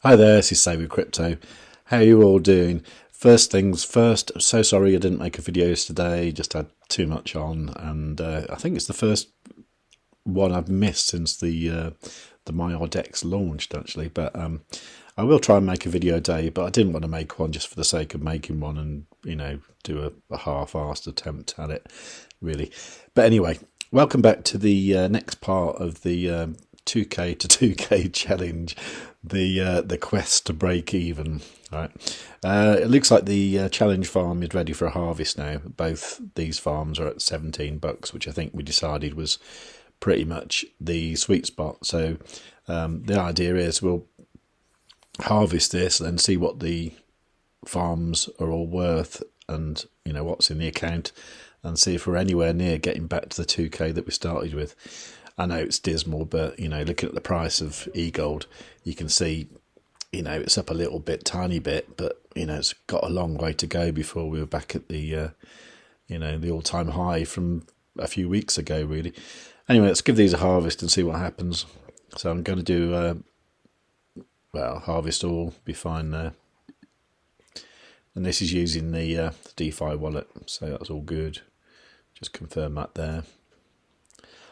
Hi there, this is Save with Crypto. How are you all doing? First things first, I'm so sorry I didn't make a video today, just had too much on, and I think it's the first one I've missed since the Maiar Dex launched actually, but I will try and make a video a day, but I didn't want to make one just for the sake of making one and, you know, do a half-assed attempt at it, really. But anyway, welcome back to the next part of the 2k to 2k challenge, the quest to break even. Right, it looks like the challenge farm is ready for a harvest now. Both these farms are at $17, which I think we decided was pretty much the sweet spot. So the idea is we'll harvest this and see what the farms are all worth, and you know what's in the account, and see if we're anywhere near getting back to the 2k that we started with. I know it's dismal, but, you know, looking at the price of eGold, you can see, you know, it's up a little bit, tiny bit, but, you know, it's got a long way to go before we were back at the, you know, the all-time high from a few weeks ago, really. Anyway, let's give these a harvest and see what happens. So I'm going to do, well, harvest all, be fine there. And this is using the DeFi wallet, so that's all good. Just confirm that there.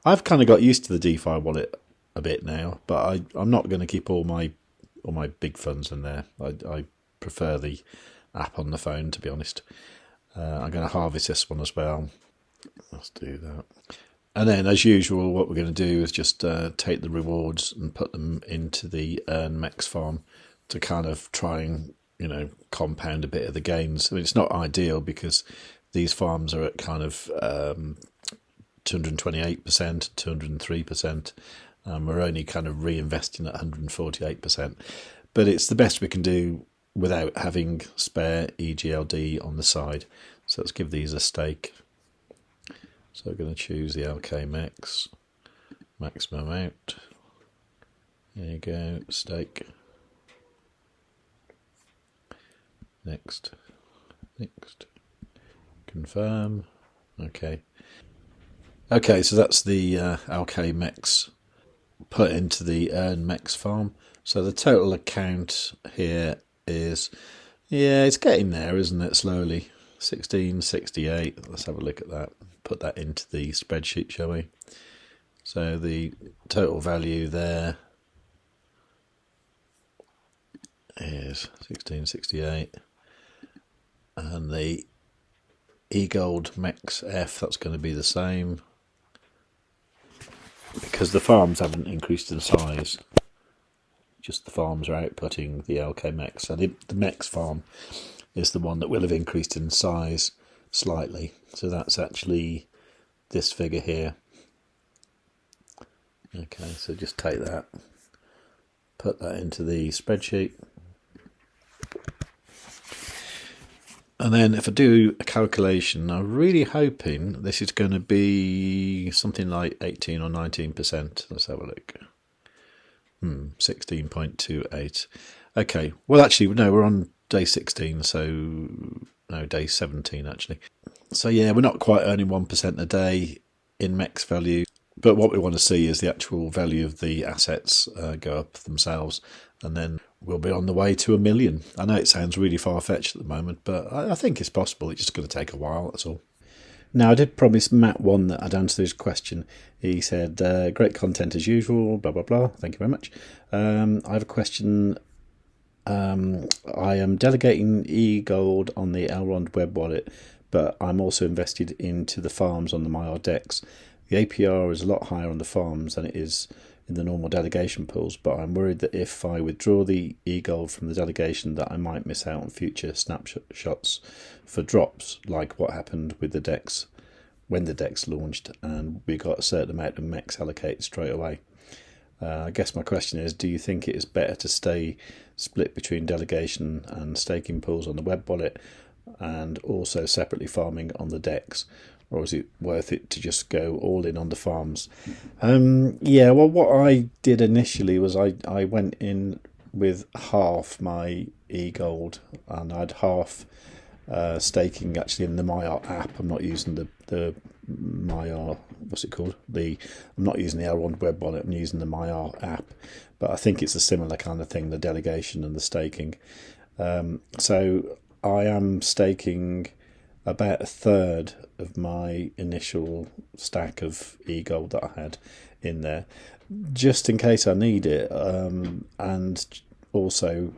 I've kind of got used to the DeFi wallet a bit now, but I'm not going to keep all my big funds in there. I prefer the app on the phone, to be honest. I'm going to harvest this one as well. Let's do that. And then, as usual, what we're going to do is just take the rewards and put them into the MEX farm to kind of try and, you know, compound a bit of the gains. I mean, it's not ideal because these farms are at kind of 228%, 203%. We're only kind of reinvesting at 148%. But it's the best we can do without having spare EGLD on the side. So let's give these a stake. So we're going to choose the LK MEX, maximum amount. There you go, stake. Next, confirm. Okay, so that's the LK MEX put into the MEX farm. So the total account here is, yeah, it's getting there, isn't it, slowly? 1668. Let's have a look at that. Put that into the spreadsheet, shall we? So the total value there is 1668. And the eGold MEX F, that's going to be the same, because the farms haven't increased in size, just the farms are outputting the LK MEX. So the MEX farm is the one that will have increased in size slightly. So that's actually this figure here. Okay, so just take that, put that into the spreadsheet. And then if I do a calculation, I'm really hoping this is going to be something like 18 or 19%. Let's have a look. 16.28. Okay, well actually, no, we're on day 16, so no, day 17 actually. So yeah, we're not quite earning 1% a day in MEX value, but what we want to see is the actual value of the assets go up themselves, and then we'll be on the way to 1 million. I know it sounds really far-fetched at the moment, but I think it's possible. It's just going to take a while, that's all. Now, I did promise Matt one that I'd answer his question. He said, great content as usual, blah, blah, blah. Thank you very much. I have a question. I am delegating eGold on the Elrond web wallet, but I'm also invested into the farms on the Maiar Dex. The APR is a lot higher on the farms than it is in the normal delegation pools, but I'm worried that if I withdraw the eGold from the delegation that I might miss out on future snapshots for drops, like what happened with the Dex when the Dex launched and we got a certain amount of MEX allocated straight away. I guess my question is, do you think it is better to stay split between delegation and staking pools on the web wallet and also separately farming on the Dex? Or is it worth it to just go all in on the farms? Yeah, well, what I did initially was I went in with half my eGold, and I'd half staking actually in the Maiar app. I'm not using the Maiar, what's it called? I'm not using the L1 web wallet, I'm using the Maiar app, but I think it's a similar kind of thing, the delegation and the staking. So I am staking about a third of my initial stack of eGold that I had in there, just in case I need it. And also,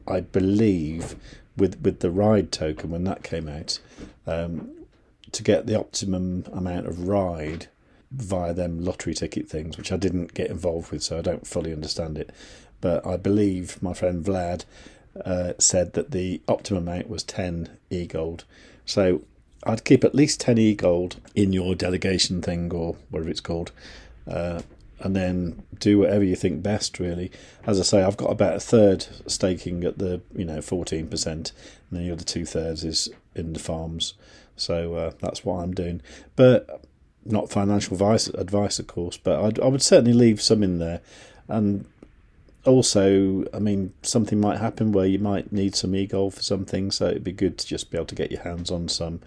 I believe with the ride token, when that came out, to get the optimum amount of ride via them lottery ticket things, which I didn't get involved with, so I don't fully understand it. But I believe my friend Vlad said that the optimum amount was 10 eGold. So I'd keep at least 10 eGold in your delegation thing, or whatever it's called, and then do whatever you think best, really. As I say, I've got about a third staking at the 14%, and then the other 2/3 is in the farms. So that's what I'm doing. But not financial advice, of course, but I would certainly leave some in there. And also, I mean, something might happen where you might need some eGold for something, so it'd be good to just be able to get your hands on some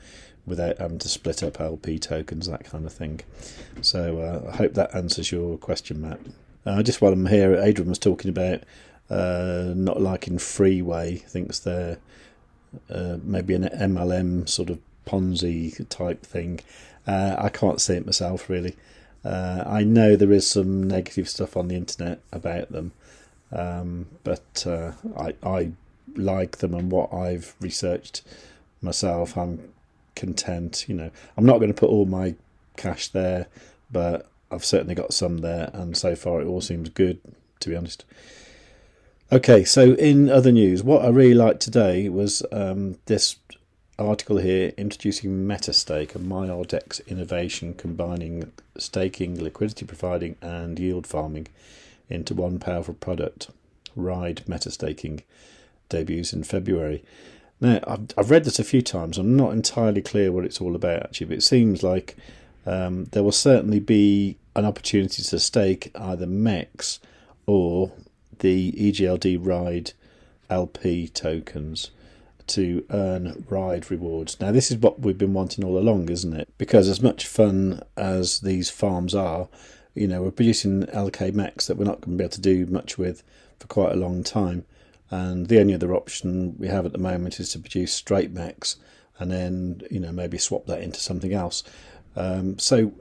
without having to split up LP tokens, that kind of thing. So I hope that answers your question, Matt. Just while I'm here, Adrian was talking about not liking Freeway, thinks they're maybe an MLM sort of Ponzi type thing. I can't see it myself, really. I know there is some negative stuff on the internet about them, but I like them, and what I've researched myself, I'm content. I'm not going to put all my cash there, but I've certainly got some there, and so far it all seems good, to be honest. Okay, so in other news, what I really liked today was this article here introducing Metastake, a Maiar DEX innovation combining staking, liquidity providing and yield farming into one powerful product. Ride Metastaking debuts in February. Now, I've read this a few times. I'm not entirely clear what it's all about, actually, but it seems like there will certainly be an opportunity to stake either MEX or the EGLD Ride LP tokens to earn ride rewards. Now, this is what we've been wanting all along, isn't it? Because as much fun as these farms are, we're producing LK MEX that we're not going to be able to do much with for quite a long time. And the only other option we have at the moment is to produce straight MEX and then, maybe swap that into something else. So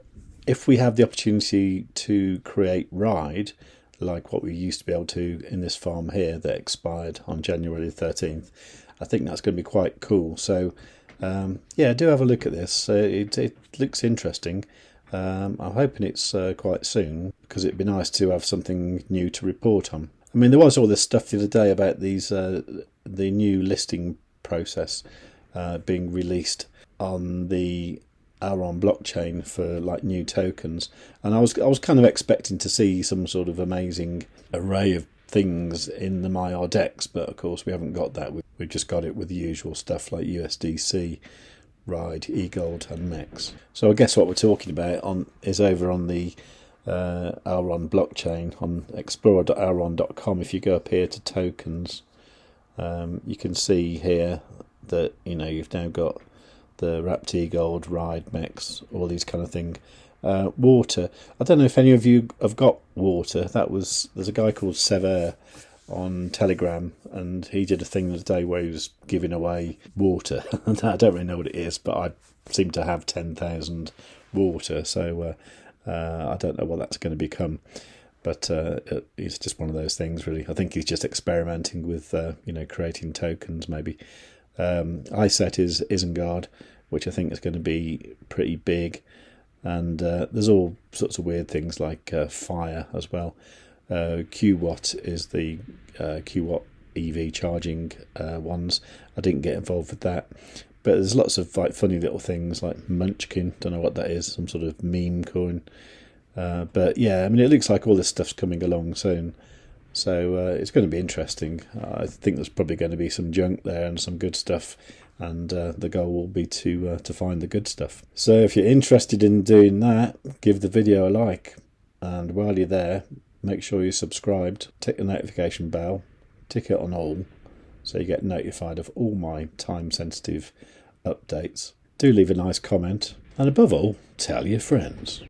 if we have the opportunity to create ride, like what we used to be able to in this farm here that expired on January the 13th, I think that's going to be quite cool. So, do have a look at this. It looks interesting. I'm hoping it's quite soon, because it'd be nice to have something new to report on. I mean, there was all this stuff the other day about these the new listing process being released on the Auron blockchain for like new tokens, and I was kind of expecting to see some sort of amazing array of things in the Maiar DEX, but of course we haven't got that. We've just got it with the usual stuff like USDC, Ride, eGold and MEX. So I guess what we're talking about is over on the Auron blockchain on explorer.auron.com. If you go up here to tokens, you can see here that you've now got the wrapped eGold, Ride, MEX, all these kind of things. Water. I don't know if any of you have got water. There's a guy called Sever on Telegram, and he did a thing the other day where he was giving away water. I don't really know what it is, but I seem to have 10,000 water, so I don't know what that's going to become. But it's just one of those things, really. I think he's just experimenting with creating tokens, maybe. iSet is Isengard, which I think is going to be pretty big. And there's all sorts of weird things like fire as well. QWatt is the QWatt EV charging ones. I didn't get involved with that. But there's lots of funny little things like Munchkin. Don't know what that is. Some sort of meme coin. But yeah, I mean, it looks like all this stuff's coming along soon. So it's going to be interesting. I think there's probably going to be some junk there and some good stuff. And the goal will be to find the good stuff. So if you're interested in doing that, give the video a like. And while you're there, make sure you're subscribed. Tick the notification bell. Tick it on all, so you get notified of all my time-sensitive updates. Do leave a nice comment, and above all, tell your friends.